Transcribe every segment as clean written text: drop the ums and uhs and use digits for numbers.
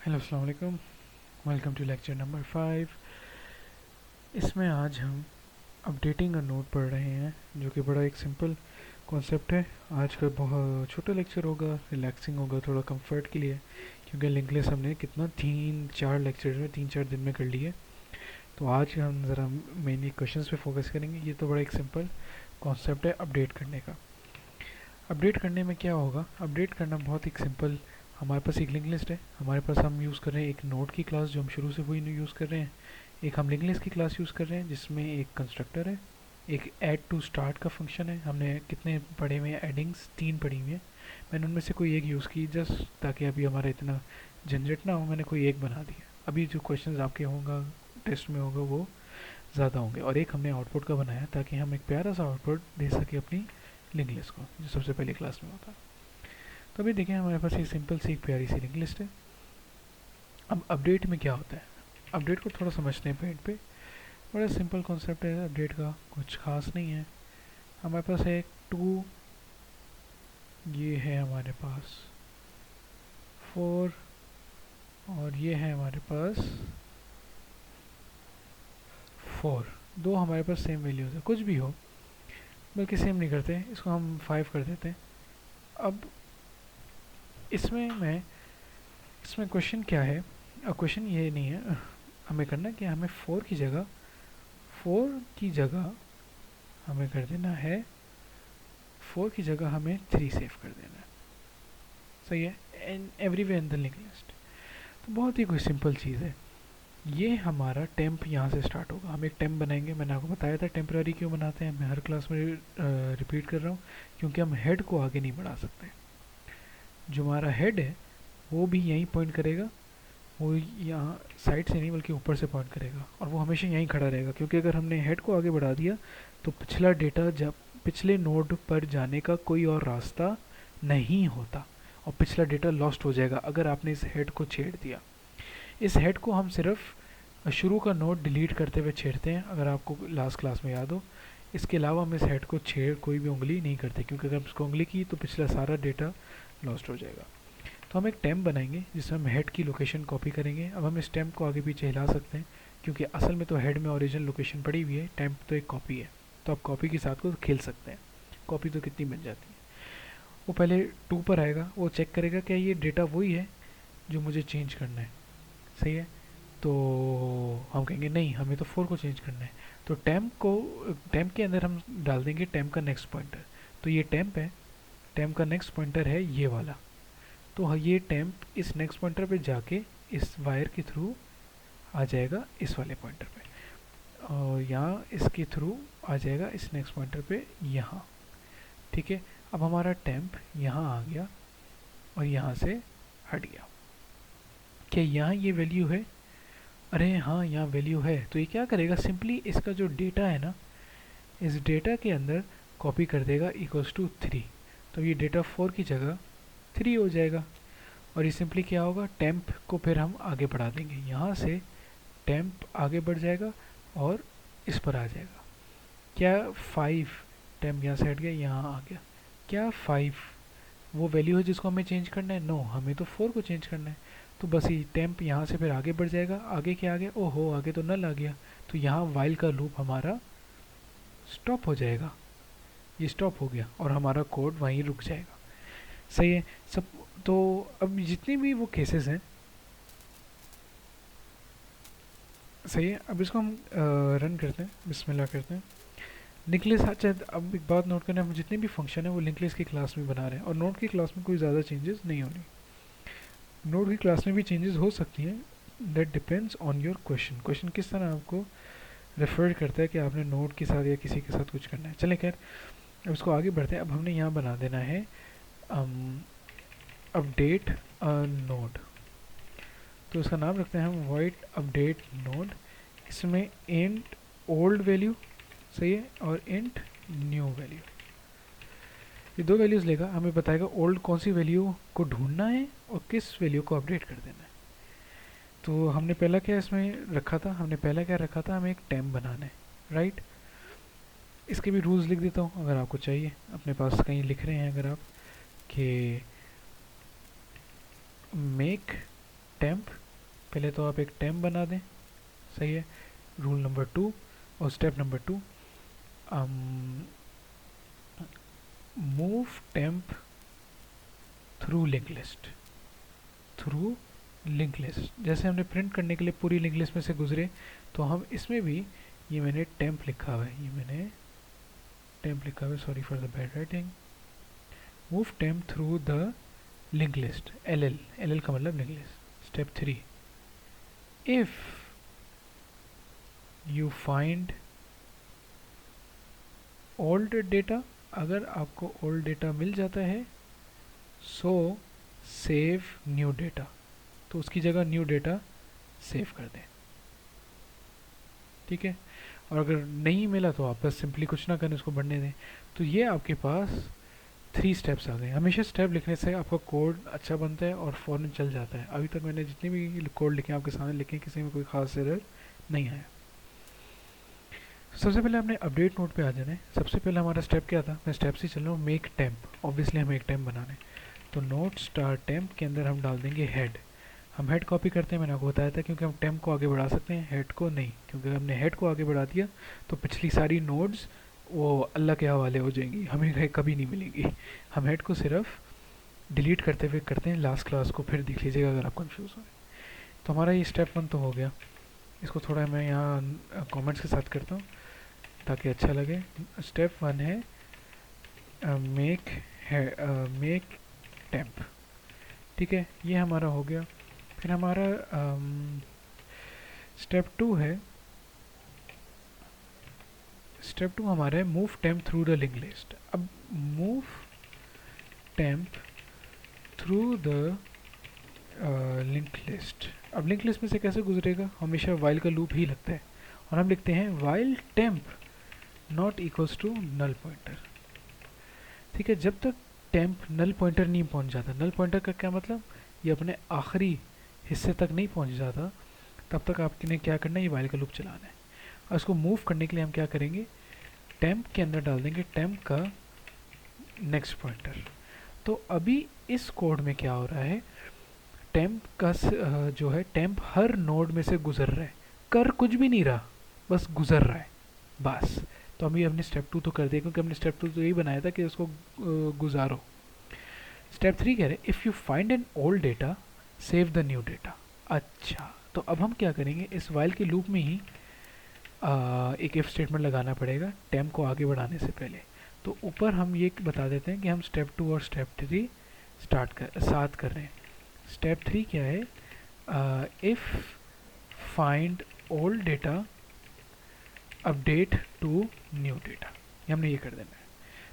Hello अस्सलाम वालेकुम। Welcome to lecture number 5। इसमें आज हम अपडेटिंग अ नोट पढ़ रहे हैं, जो कि बड़ा एक सिंपल कॉन्सेप्ट है। आज का बहुत छोटा लेक्चर होगा, रिलैक्सिंग होगा, थोड़ा कंफर्ट के लिए, क्योंकि लिंक लिस्ट हमने कितना 3-4 लेक्चर में 3-4 दिन में कर लिए। तो आज हम ज़रा मेनली क्वेश्चंस पे फोकस करेंगे। ये तो बड़ा एक सिंपल कॉन्सेप्ट है अपडेट करने का। अपडेट करने में क्या होगा, अपडेट करना बहुत एक सिंपल। हमारे पास एक लिंक लिस्ट है, हमारे पास हम यूज़ कर रहे हैं एक नोड की क्लास जो हम शुरू से वही यूज़ कर रहे हैं। एक हम लिंक लिस्ट की क्लास यूज़ कर रहे हैं जिसमें एक कंस्ट्रक्टर है, एक ऐड टू स्टार्ट का फंक्शन है। हमने कितने पढ़े हुए हैं, एडिंग्स 3 पढ़ी हुई हैं। मैंने उनमें से कोई एक यूज़ की जस्ट ताकि अभी हमारा इतना झंझट ना हो, मैंने कोई एक बना दिया। अभी जो क्वेश्चन आपके होंगे टेस्ट में होगा वो ज़्यादा होंगे। और एक हमने आउटपुट का बनाया ताकि हम एक प्यारा सा आउटपुट दे सके अपनी लिंक लिस्ट को, जो सबसे पहले क्लास में होता है। तो अभी देखें, हमारे पास एक सिंपल सी एक प्यारी सी लिंक लिस्ट है। अब अपडेट में क्या होता है, अपडेट को थोड़ा समझते हैं पेट पे। बड़ा सिंपल कॉन्सेप्ट है अपडेट का, कुछ खास नहीं है। हमारे पास है टू, ये है हमारे पास 4, और ये है हमारे पास 4। दो हमारे पास सेम वैल्यूज़ है, कुछ भी हो, बल्कि सेम नहीं करते, इसको हम 5 कर देते हैं। अब इसमें क्वेश्चन क्या है, क्वेश्चन ये नहीं है हमें करना कि हमें 4 की जगह हमें कर देना है, 4 की जगह हमें 3 सेव कर देना है। सही है, and everywhere in the link list. तो बहुत ही कोई सिंपल चीज़ है। ये हमारा टेम्प यहाँ से स्टार्ट होगा। हम एक टेम्प बनाएंगे, मैंने आपको बताया था टेम्पररी क्यों बनाते हैं, मैं हर क्लास में रिपीट कर रहा हूँ, क्योंकि हम हेड को आगे नहीं बढ़ा सकते। जो हमारा हेड है वो भी यहीं पॉइंट करेगा, वो यहाँ साइड से नहीं बल्कि ऊपर से पॉइंट करेगा, और वो हमेशा यहीं खड़ा रहेगा। क्योंकि अगर हमने हेड को आगे बढ़ा दिया तो पिछला डेटा जब पिछले नोड पर जाने का कोई और रास्ता नहीं होता, और पिछला डेटा लॉस्ट हो जाएगा अगर आपने इस हेड को छेड़ दिया। इस हेड को हम सिर्फ शुरू का नोड डिलीट करते हुए छेड़ते हैं, अगर आपको लास्ट क्लास में याद हो। इसके अलावा हम इस हेड को छेड़ कोई भी उंगली नहीं करते, क्योंकि अगर हम इसको उंगली की तो पिछला सारा डेटा लॉस्ट हो जाएगा। तो हम एक टेम्प बनाएंगे जिसमें हम हेड की लोकेशन कॉपी करेंगे। अब हम इस टेम्प को आगे पीछे हिला सकते हैं, क्योंकि असल में तो हेड में ओरिजिनल लोकेशन पड़ी हुई है, टेम्प तो एक कॉपी है। तो आप कॉपी के साथ को खेल सकते हैं। कॉपी तो कितनी बन जाती है। वो पहले 2 पर आएगा, वो चेक करेगा क्या ये डेटा वही है जो मुझे चेंज करना है। सही है, तो हम कहेंगे नहीं, हमें तो 4 को चेंज करना है। तो टेम्प के अंदर हम डाल देंगे टेम्प का नेक्स्ट पॉइंटर। तो ये टेम्प है, टेम्प का नेक्स्ट पॉइंटर है ये वाला। तो ये टेम्प इस नेक्स्ट पॉइंटर पे जाके इस वायर के थ्रू आ जाएगा इस वाले पॉइंटर पे, और यहाँ इसके थ्रू आ जाएगा इस नेक्स्ट पॉइंटर पे यहाँ। ठीक है, अब हमारा टेम्प यहाँ आ गया और यहाँ से हट गया। क्या यहाँ ये वैल्यू है? अरे हाँ, यहाँ वैल्यू है। तो ये क्या करेगा, सिंपली इसका जो डेटा है ना, इस डेटा के अंदर कॉपी कर देगा इक्वल्स टू 3। तो ये डेटा 4 की जगह 3 हो जाएगा। और ये सिंपली क्या होगा, टेम्प को फिर हम आगे बढ़ा देंगे, यहाँ से टेम्प आगे बढ़ जाएगा और इस पर आ जाएगा। क्या 5, टेम्प यहाँ से हट गया, यहाँ आ गया। क्या 5 वो वैल्यू है जिसको हमें चेंज करना है? नो, हमें तो 4 को चेंज करना है। तो बस ये टेम्प यहाँ से फिर आगे बढ़ जाएगा। आगे क्या आ गया, ओहो आगे तो नल आ गया। तो यहाँ वाइल का लूप हमारा स्टॉप हो जाएगा, ये स्टॉप हो गया और हमारा कोड वहीं रुक जाएगा। सही है सब। तो अब जितने भी वो केसेस हैं, सही है, अब इसको हम रन करते हैं, बिस्मिल्लाह करते हैं। लिंक लिस्ट, अच्छा अब एक बात नोट करना, हम जितने भी फंक्शन है वो लिंक लिस्ट की क्लास में बना रहे हैं, और नोड की क्लास में कोई ज़्यादा चेंजेस नहीं होनी। नोड की क्लास में भी चेंजेस हो सकती हैं, that depends on your question. Question किस तरह आपको रेफर करता है कि आपने नोड के साथ या किसी के साथ कुछ करना है। चलें खैर, अब इसको आगे बढ़ते हैं। अब हमने यहाँ बना देना है अपडेट नोड। तो इसका नाम रखते हैं हम वॉइड अपडेट नोड। इसमें इंट ओल्ड वैल्यू, सही है, और इंट न्यू वैल्यू, ये दो वैल्यूज़ लेगा। हमें बताएगा ओल्ड कौन सी वैल्यू को ढूंढना है और किस वैल्यू को अपडेट कर देना है। तो हमने पहला क्या इसमें रखा था, हमें एक टेम्प बनाना है, राइट। इसके भी रूल्स लिख देता हूँ अगर आपको चाहिए, अपने पास कहीं लिख रहे हैं अगर आप, कि मेक टेम्प, पहले तो आप एक टेम्प बना दें, सही है, रूल नंबर 2। और step number 2, move temp through link list, through link list. जैसे हमने प्रिंट करने के लिए पूरी लिंक लिस्ट में से गुजरे, तो हम इसमें भी, ये मैंने टेम्प लिखा हुआ है, ये मैंने टेम्प लिखा हुआ है, sorry for the bad writing. Move temp through the link list, L L का मतलब link list. Step 3, if you find old data, अगर आपको ओल्ड डेटा मिल जाता है, सो सेव न्यू डेटा, तो उसकी जगह न्यू डेटा सेव कर दें, ठीक है। और अगर नहीं मिला तो आप बस सिंपली कुछ ना करें, उसको बढ़ने दें। तो ये आपके पास 3 स्टेप्स आ गए। हमेशा स्टेप लिखने से आपका कोड अच्छा बनता है और फ़ौरन चल जाता है। अभी तक मैंने जितने भी कोड लिखे आपके सामने लिखे, किसी में कोई खास एरर नहीं आया। सबसे पहले आपने अपडेट नोड पे आ जाना है। सबसे पहले हमारा स्टेप क्या था, मैं स्टेप से चल रहा हूँ, मेक टेम्प। ऑब्वियसली हमें एक टेम्प बनाना है, तो नोट स्टार टेम्प के अंदर हम डाल देंगे हेड। हम हेड कॉपी करते हैं, मैंने आपको बताया था, क्योंकि हम टेम्प को आगे बढ़ा सकते हैं, हेड को नहीं, क्योंकि अगर हमने हेड को आगे बढ़ा दिया तो पिछली सारी नोड्स वो अल्लाह के हवाले हो जाएंगी, हमें कभी नहीं मिलेंगी। हम हेड को सिर्फ डिलीट करते हुए करते हैं लास्ट क्लास को, फिर देख लीजिएगा अगर आप कंफ्यूज हो। तो हमारा ये स्टेप 1 तो हो गया। इसको थोड़ा मैं यहाँ कमेंट्स के साथ करता हूँ ताकि अच्छा लगे। स्टेप 1 है मेक टेम्प, ठीक है, ये हमारा हो गया। फिर हमारा स्टेप 2 है, स्टेप 2 हमारा है move temp through the link list. अब move temp through the link list, अब लिंक लिस्ट में से कैसे गुजरेगा, हमेशा वाइल का लूप ही लगता है, और हम लिखते हैं while temp not equals to null pointer, ठीक है। जब तक टेम्प नल पॉइंटर नहीं पहुंच जाता, नल पॉइंटर का क्या मतलब, ये अपने आखिरी हिस्से तक नहीं पहुंच जाता, तब तक आपने क्या करना है, ये वाइल का लूप चलाना है। और इसको मूव करने के लिए हम क्या करेंगे, टेम्प के अंदर डाल देंगे टेम्प का नेक्स्ट पॉइंटर। तो अभी इस कोड में क्या हो रहा है, टेम्प का जो है, टेम्प हर नोड में से गुजर रहा है, कर कुछ भी नहीं रहा, बस गुजर रहा है, बस। तो अभी हमने स्टेप 2 तो कर दिया, क्योंकि हमने स्टेप 2 तो यही बनाया था कि उसको गुजारो। स्टेप 3 कह रहे हैं if you find an old data save the new data. अच्छा, तो अब हम क्या करेंगे, इस वाइल के लूप में ही एक इफ स्टेटमेंट लगाना पड़ेगा टेम्प को आगे बढ़ाने से पहले। तो ऊपर हम ये बता देते हैं कि हम स्टेप 2 और स्टेप 3 साथ कर रहे हैं। स्टेप 3 क्या है, if find old data update to new data, हमने ये कर देना है।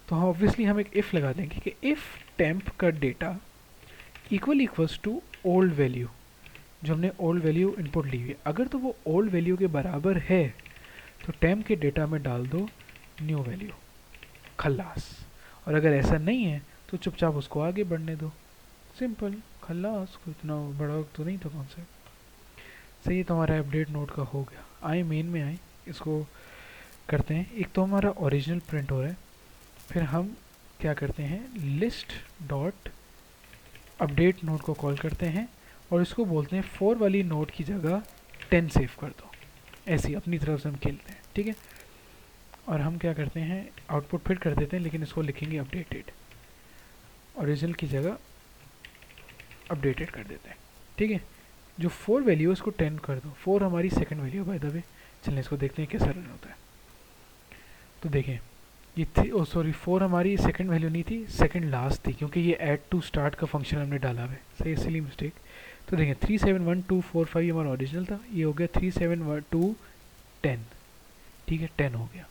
तो हम ऑब्वियसली हम एक इफ़ लगा देंगे कि इफ़ टेम्प का data equals to old value, जो हमने ओल्ड वैल्यू इनपुट ली हुई है, अगर तो वो ओल्ड वैल्यू के बराबर है तो टेम्प के डेटा में डाल दो न्यू वैल्यू, खल्लास। और अगर ऐसा नहीं है तो चुपचाप उसको आगे बढ़ने दो, सिंपल, खल्लास। कोई इतना बड़ा तो नहीं था कॉन्सेप्ट। सही है, तो हमारा अपडेट नोड का हो गया। आए मेन में आए, इसको करते हैं। एक तो हमारा ओरिजिनल प्रिंट हो रहा है, फिर हम क्या करते हैं, लिस्ट डॉट अपडेट नोड को कॉल करते हैं और इसको बोलते हैं 4 वाली नोड की जगह 10 सेव कर दो। ऐसे ही अपनी तरफ से हम खेलते हैं, ठीक है। और हम क्या करते हैं, आउटपुट फिर कर देते हैं, लेकिन इसको लिखेंगे अपडेटेड, ओरिजिनल की जगह अपडेटेड कर देते हैं, ठीक है। जो 4 वैल्यू है उसको 10 कर दो, 4 हमारी second value by the way. चलिए इसको देखते हैं कैसा रन होता है। तो देखें, ये थी, ओ सॉरी, 4 हमारी सेकंड वैल्यू नहीं थी, सेकंड लास्ट थी, क्योंकि ये ऐड टू स्टार्ट का फंक्शन हमने डाला है, सही, सिली मिस्टेक। तो देखें 371245 हमारा ओरिजिनल था, ये हो गया 371210, ठीक है, 10 हो गया।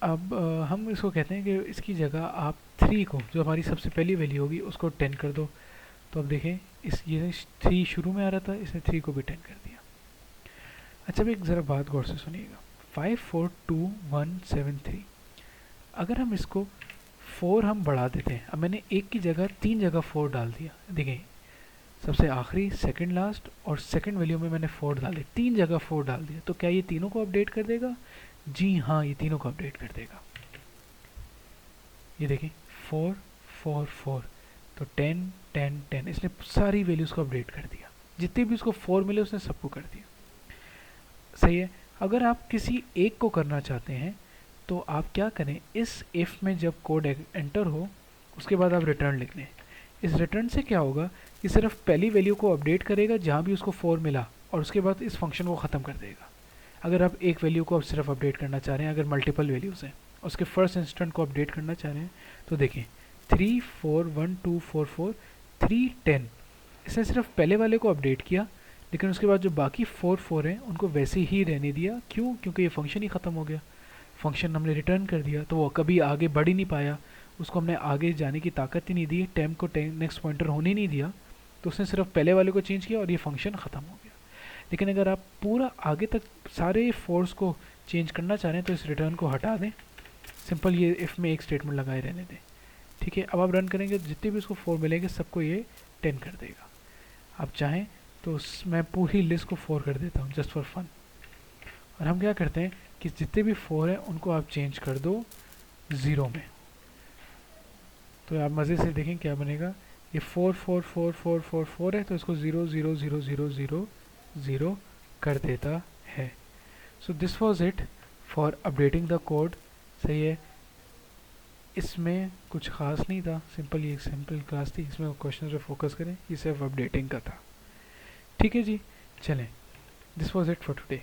अब हम इसको कहते हैं कि इसकी जगह आप 3 को, जो हमारी सबसे पहली वैल्यू होगी, उसको 10 कर दो। तो अब देखें, इस ये 3 शुरू में आ रहा था, इसने 3 को भी 10 कर दिया। अच्छा, अब एक ज़रा बात गौर से सुनिएगा, 542173, अगर हम इसको 4 हम बढ़ा देते हैं, अब मैंने एक की जगह 3 जगह 4 डाल दिया, देखें सबसे आखिरी, सेकंड लास्ट और सेकंड वैल्यू में मैंने 4 डाले, 3 जगह 4 डाल दिया, तो क्या ये तीनों को अपडेट कर देगा? जी हाँ, ये तीनों को अपडेट कर देगा। ये देखें 4 4 4, तो 10 10 10, इसने सारी वैल्यूज़ को अपडेट कर दिया, जितने भी उसको 4 मिले उसने सबको कर दिया। सही है। अगर आप किसी एक को करना चाहते हैं तो आप क्या करें, इस इफ़ में जब कोड एंटर हो उसके बाद आप रिटर्न लिख लें। इस रिटर्न से क्या होगा कि सिर्फ पहली वैल्यू को अपडेट करेगा जहाँ भी उसको 4 मिला, और उसके बाद इस फंक्शन को ख़त्म कर देगा। अगर आप एक वैल्यू को आप सिर्फ अपडेट करना चाह रहे हैं, अगर मल्टीपल वैल्यूज़ हैं, उसके फर्स्ट इंस्टेंट को अपडेट करना चाह रहे हैं, तो देखें 3 4 1 2 4 4 3 10, इसने सिर्फ पहले वाले को अपडेट किया, लेकिन उसके बाद जो बाकी 4 4 हैं उनको वैसे ही रहने दिया। क्यों? क्योंकि ये फंक्शन ही ख़त्म हो गया, फंक्शन हमने रिटर्न कर दिया, तो वो कभी आगे बढ़ ही नहीं पाया, उसको हमने आगे जाने की ताकत ही नहीं दी, टेम्प को नेक्स्ट पॉइंटर होने ही नहीं दिया, तो उसने सिर्फ पहले वाले को चेंज किया और ये फंक्शन ख़त्म हो गया। लेकिन अगर आप पूरा आगे तक सारे फोर्स को चेंज करना चाह रहे हैं तो इस रिटर्न को हटा दें, सिंपल ये इफ़ में एक स्टेटमेंट लगाए रहने दें। ठीक है, अब आप रन करेंगे, जितने भी उसको 4 मिलेंगे सबको ये 10 कर देगा। आप चाहें तो मैं पूरी लिस्ट को 4 कर देता हूँ जस्ट फॉर फन। और हम क्या करते हैं कि जितने भी 4 हैं उनको आप चेंज कर दो 0 में, तो आप मज़े से देखें क्या बनेगा। ये 4 4 4 4 4 4 है, तो इसको 0 0 0 0 0 0 कर देता है। So this was it for updating the code. सही है, इसमें कुछ ख़ास नहीं था, सिंपल ये एक सिंपल क्लास थी, इसमें क्वेश्चन पे फोकस करें, ये सिर्फ अपडेटिंग का था। ठीक है जी, चलें, this was it for today.